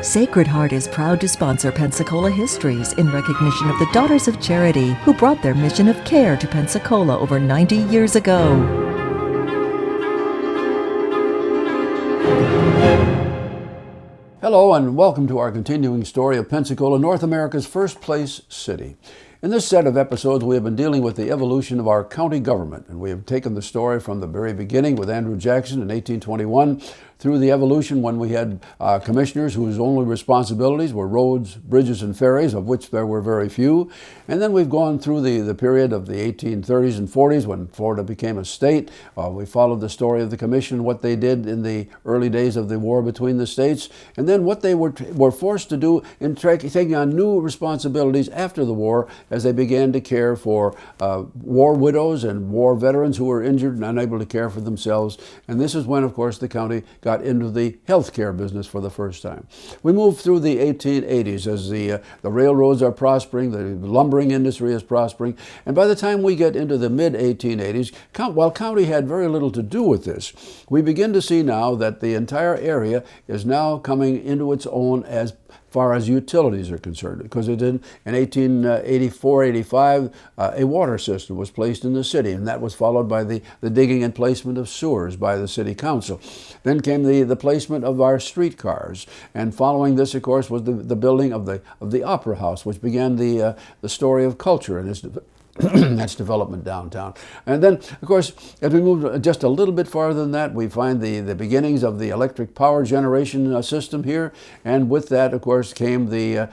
Sacred Heart is proud to sponsor Pensacola Histories in recognition of the Daughters of Charity who brought their mission of care to Pensacola over 90 years ago. Hello and welcome to our continuing story of Pensacola, North America's first place city. In this set of episodes, we have been dealing with the evolution of our county government, and we have taken the story from the very beginning with Andrew Jackson in 1821 through the evolution when we had commissioners whose only responsibilities were roads, bridges, and ferries, of which there were very few. And then we've gone through the period of the 1830s and 40s when Florida became a state. We followed the story of the commission, what they did in the early days of the war between the states, and then what they were forced to do in taking on new responsibilities after the war as they began to care for war widows and war veterans who were injured and unable to care for themselves. And this is when, of course, the county got into the healthcare business for the first time. We moved through the 1880s as the railroads are prospering, the lumbering industry is prospering, and by the time we get into the mid-1880s, while county had very little to do with this, we begin to see now that the entire area is now coming into its own as far as utilities are concerned, because in 1884-85 a water system was placed in the city, and that was followed by the digging and placement of sewers by the city council. Then came the placement of our streetcars, and following this, of course, was the building of the Opera House, which began the story of culture and its that's development downtown. And then, of course, as we move just a little bit farther than that, we find the beginnings of the electric power generation system here. And with that, of course, came the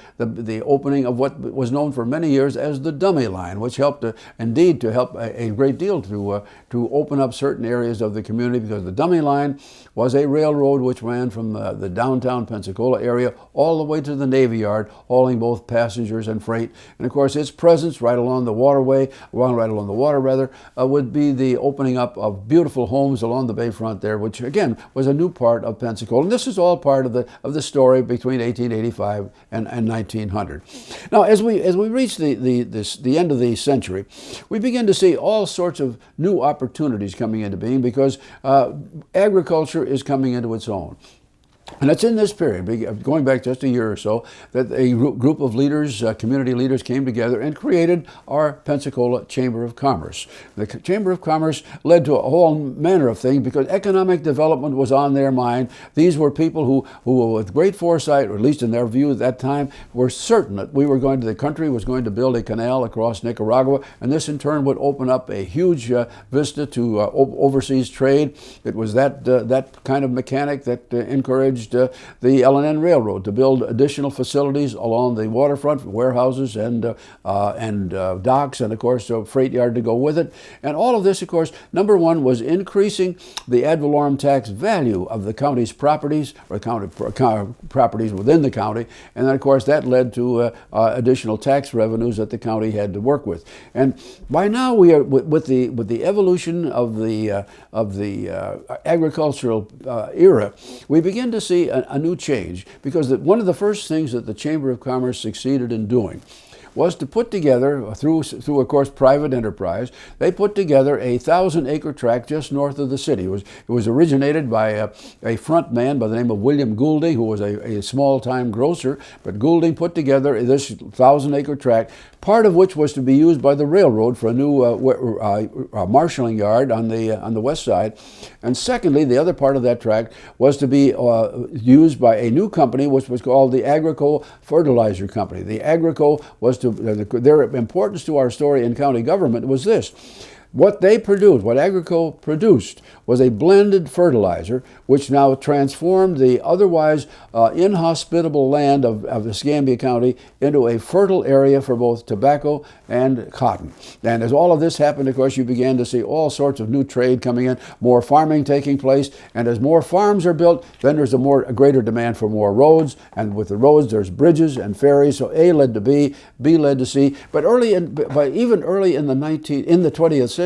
opening of what was known for many years as the dummy line, which helped indeed to help a great deal to open up certain areas of the community, because the dummy line was a railroad which ran from the downtown Pensacola area all the way to the Navy Yard, hauling both passengers and freight. And of course, its presence right along the waterway, right along the water would be the opening up of beautiful homes along the bayfront there, which again was a new part of Pensacola. And this is all part of the story between 1885 and 1900. Now, as we reach the end of the century, we begin to see all sorts of new opportunities coming into being, because agriculture is coming into its own. And it's in this period, going back just a year or so, that a group of leaders, community leaders, came together and created our Pensacola Chamber of Commerce. The Chamber of Commerce led to a whole manner of things, because economic development was on their mind. These were people who with great foresight, or at least in their view at that time, were certain that the country was going to build a canal across Nicaragua, and this in turn would open up a huge vista to overseas trade. It was that kind of mechanic that encouraged the L&N Railroad to build additional facilities along the waterfront, warehouses and docks, and of course a freight yard to go with it. And all of this, of course, number one, was increasing the ad valorem tax value of the county's properties, or properties within the county. And then, of course, that led to additional tax revenues that the county had to work with. And by now, we are with the evolution of the agricultural era, we begin to see a new change, because one of the first things that the Chamber of Commerce succeeded in doing was to put together, through of course private enterprise, they put together a 1,000-acre tract just north of the city. It was originated by a front man by the name of William Goulding, who was a small-time grocer. But Goulding put together this 1,000-acre tract, part of which was to be used by the railroad for a new marshaling yard on the west side. And secondly, the other part of that tract was to be used by a new company, which was called the Agrico Fertilizer Company. The Agrico was their importance to our story in county government was this. What they produced, what Agrico produced, was a blended fertilizer, which now transformed the otherwise inhospitable land of Escambia County into a fertile area for both tobacco and cotton. And as all of this happened, of course, you began to see all sorts of new trade coming in, more farming taking place, and as more farms are built, then there's a greater demand for more roads, and with the roads, there's bridges and ferries. So A led to B, B led to C. But even early in the 20th century,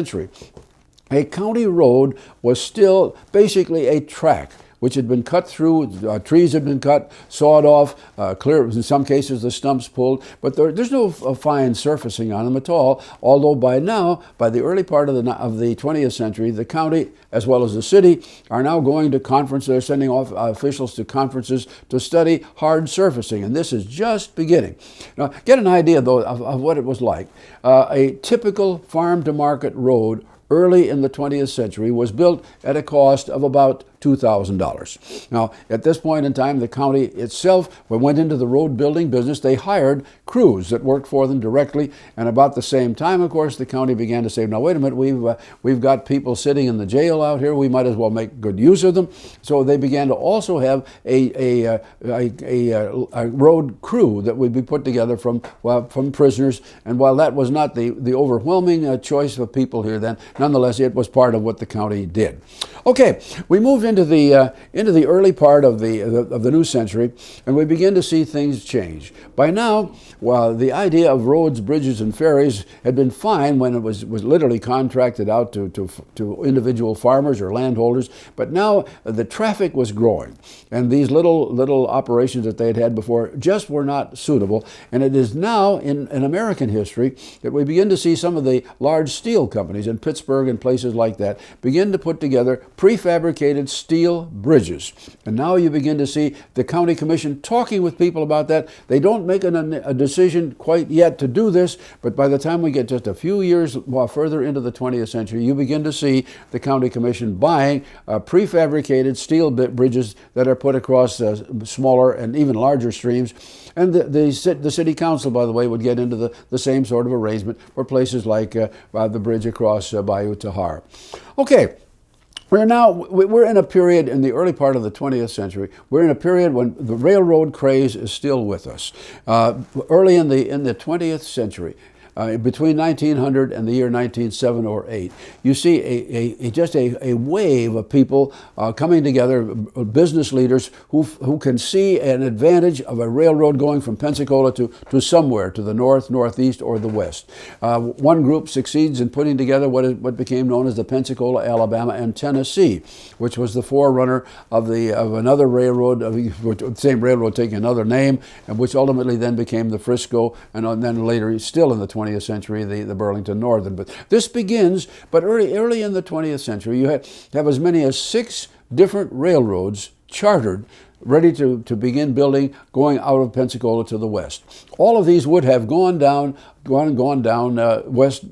a county road was still basically a track which had been cut through. Trees had been cut, sawed off, clear. In some cases, the stumps pulled, but there's no fine surfacing on them at all. Although by now, by the early part of the 20th century, the county as well as the city are now going to conferences. They're sending off officials to conferences to study hard surfacing, and this is just beginning. Now, get an idea though of what it was like. A typical farm-to-market road early in the 20th century was built at a cost of about $2,000. Now, at this point in time, the county itself went into the road building business. They hired crews that worked for them directly, and about the same time, of course, the county began to say, now wait a minute, we've got people sitting in the jail out here, we might as well make good use of them. So they began to also have a road crew that would be put together from prisoners, and while that was not the overwhelming choice of people here then, nonetheless, it was part of what the county did. Okay, we moved into the early part of the new century, and we begin to see things change. By now, while the idea of roads, bridges, and ferries had been fine when it was literally contracted out to individual farmers or landholders, but now the traffic was growing, and these little operations that they had had before just were not suitable. And it is now in American history that we begin to see some of the large steel companies in Pittsburgh and places like that begin to put together prefabricated steel bridges. And now you begin to see the county commission talking with people about that. They don't make a decision quite yet to do this, but by the time we get just a few years further into the 20th century, you begin to see the county commission buying prefabricated steel bridges that are put across smaller and even larger streams. And the city council, by the way, would get into the same sort of arrangement for places like the bridge across Bayou Tahar. Okay. We're in a period in the early part of the 20th century. We're in a period when the railroad craze is still with us. Early in the 20th century, between 1900 and the year 1907 or 8, you see just a wave of people coming together, business leaders who can see an advantage of a railroad going from Pensacola to somewhere, to the north, northeast, or the west. One group succeeds in putting together what became known as the Pensacola, Alabama, and Tennessee, which was the forerunner of another railroad, the same railroad taking another name, and which ultimately then became the Frisco, and then later, still in the 20th century, the Burlington Northern. But this begins, but early in the 20th century, you have as many as 6 different railroads chartered, ready to begin building, going out of Pensacola to the west. All of these would have gone down West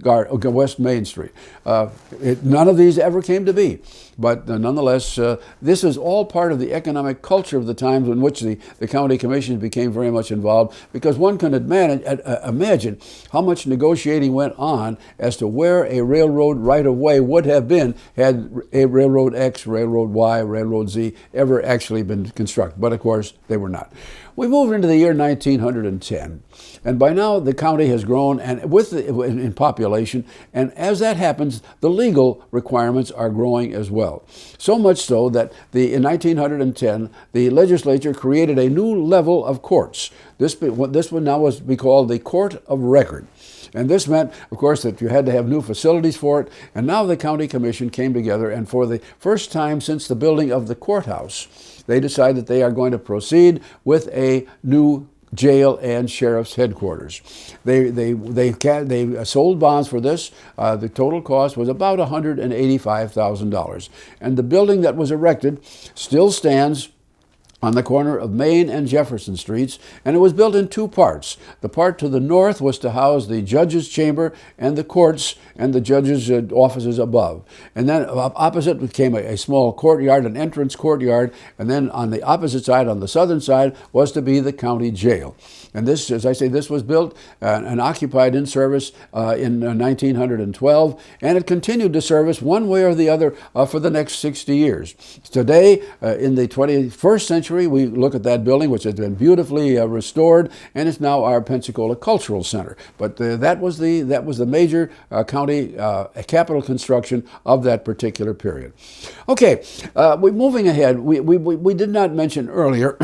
Main Street. None of these ever came to be. But nonetheless, this is all part of the economic culture of the times in which the county commission became very much involved, because one can imagine how much negotiating went on as to where a railroad right-of-way would have been had a Railroad X, Railroad Y, Railroad Z ever actually been constructed. But of course, they were not. We moved into the year 1910, and by now the county has grown and in population, and as that happens, the legal requirements are growing as well. So much so that in 1910, the legislature created a new level of courts. This one now was be called the Court of Record. And this meant, of course, that you had to have new facilities for it. And now the county commission came together, and for the first time since the building of the courthouse, they decided that they are going to proceed with a new jail and sheriff's headquarters. They sold bonds for this. The total cost was about $185,000. And the building that was erected still stands on the corner of Main and Jefferson Streets, and it was built in 2 parts. The part to the north was to house the judge's chamber and the courts and the judge's offices above. And then opposite became a small courtyard, an entrance courtyard, and then on the opposite side, on the southern side, was to be the county jail. And this, as I say, this was built and occupied in service in 1912, and it continued to service one way or the other for the next 60 years. Today, in the 21st century, we look at that building, which has been beautifully restored, and it's now our Pensacola Cultural Center. But that was the major county capital construction of that particular period. Okay, moving ahead, we did not mention earlier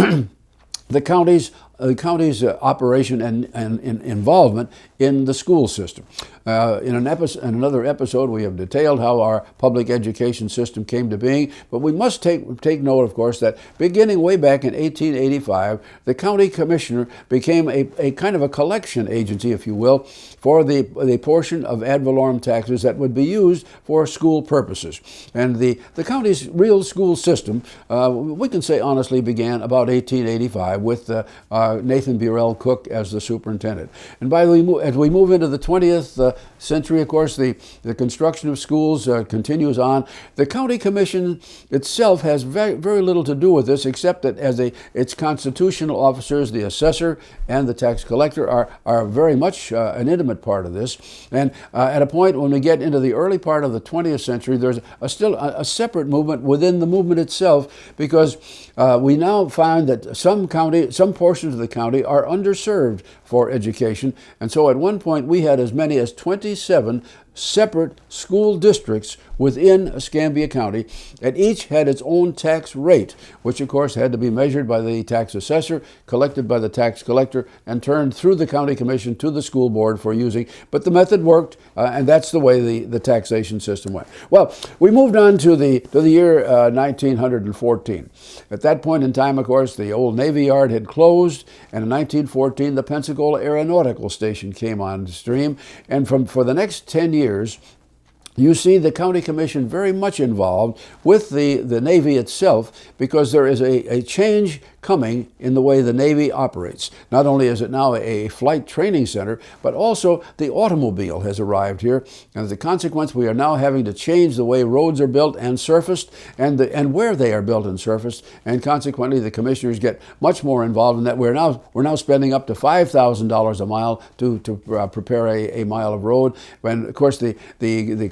the county's the county's operation and involvement in the school system. In another episode, we have detailed how our public education system came to being, but we must take note, of course, that beginning way back in 1885, the county commissioner became a kind of a collection agency, if you will, for the portion of ad valorem taxes that would be used for school purposes. And the county's real school system, we can say honestly, began about 1885 with Nathan Burrell Cook as the superintendent. And as we move into the 20th century, of course, the construction of schools continues on. The county commission itself has very little to do with this, except that as its constitutional officers, the assessor and the tax collector, are very much an intimate part of this. And at a point when we get into the early part of the 20th century, there's still a separate movement within the movement itself, because we now find that some portions of the county are underserved for education. And so at one point we had as many as 27 separate school districts within Escambia County, and each had its own tax rate, which of course had to be measured by the tax assessor, collected by the tax collector, and turned through the county commission to the school board for using. But the method worked, and that's the way the taxation system went. Well, we moved on to the year 1914. At that point in time, of course, the old Navy Yard had closed, and in 1914 the Pensacola Aeronautical Station came on stream, and for the next 10 years, you see the county commission very much involved with the Navy itself, because there is a change coming in the way the Navy operates. Not only is it now a flight training center, but also the automobile has arrived here. And as a consequence, we are now having to change the way roads are built and surfaced, and where they are built and surfaced. And consequently, the commissioners get much more involved in that. We're now spending up to $5,000 a mile to prepare a mile of road. And of course, the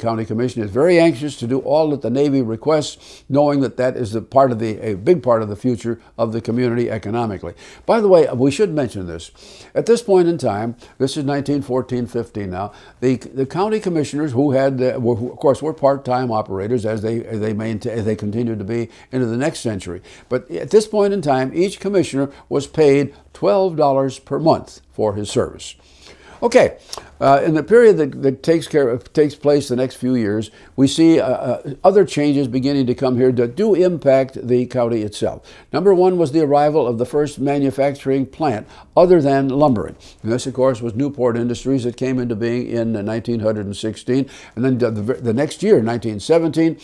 county commission is very anxious to do all that the Navy requests, knowing that is a big part of the future of the community economically. By the way, we should mention this. At this point in time, this is 1914-15 now, the county commissioners, who of course were part-time operators as they continued to be into the next century. But at this point in time, each commissioner was paid $12 per month for his service. Okay, in the period that takes place the next few years, we see other changes beginning to come here that do impact the county itself. Number one was the arrival of the first manufacturing plant other than lumbering. And this, of course, was Newport Industries that came into being in 1916. And then the next year, 1917,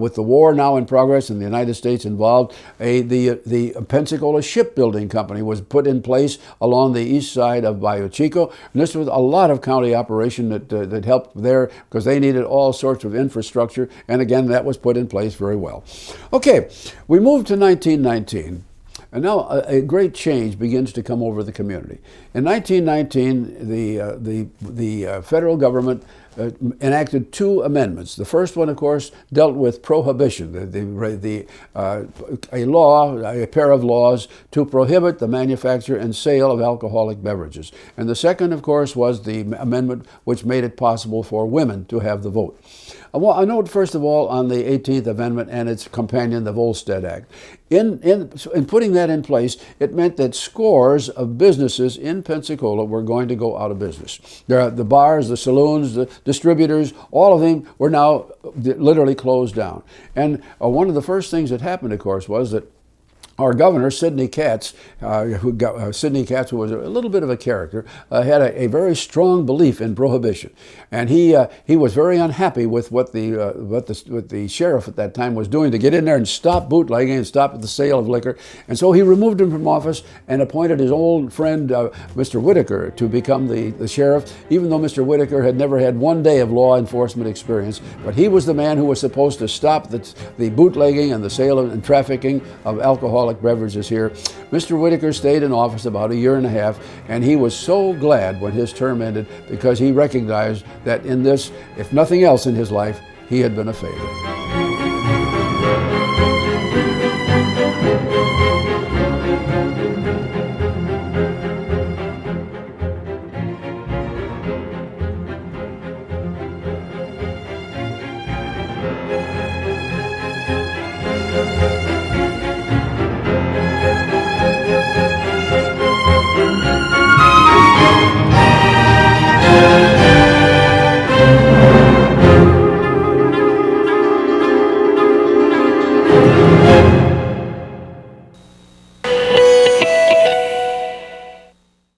with the war now in progress and the United States involved, the Pensacola Shipbuilding Company was put in place along the east side of Bayou Chico. And this was a lot of county operation that helped there, because they needed all sorts of infrastructure, and again, that was put in place very well. Okay, we moved to 1919. And now a great change begins to come over the community. In 1919, the federal government enacted two amendments. The first one, of course, dealt with prohibition, a pair of laws to prohibit the manufacture and sale of alcoholic beverages. And the second, of course, was the amendment which made it possible for women to have the vote. I note, first of all, on the 18th Amendment and its companion, the Volstead Act. In putting that in place, it meant that scores of businesses in Pensacola were going to go out of business. The bars, the saloons, the distributors, all of them were now literally closed down. And one of the first things that happened, of course, was that our governor, Sidney Katz, who was a little bit of a character, had a very strong belief in prohibition, and he was very unhappy with what the sheriff at that time was doing to get in there and stop bootlegging and stop the sale of liquor. And so he removed him from office and appointed his old friend, Mr. Whitaker, to become the sheriff, even though Mr. Whitaker had never had one day of law enforcement experience. But he was the man who was supposed to stop the bootlegging and the sale and trafficking of alcoholic beverages here. Mr. Whitaker stayed in office about a year and a half, and he was so glad when his term ended, because he recognized that in this, if nothing else in his life, he had been a failure.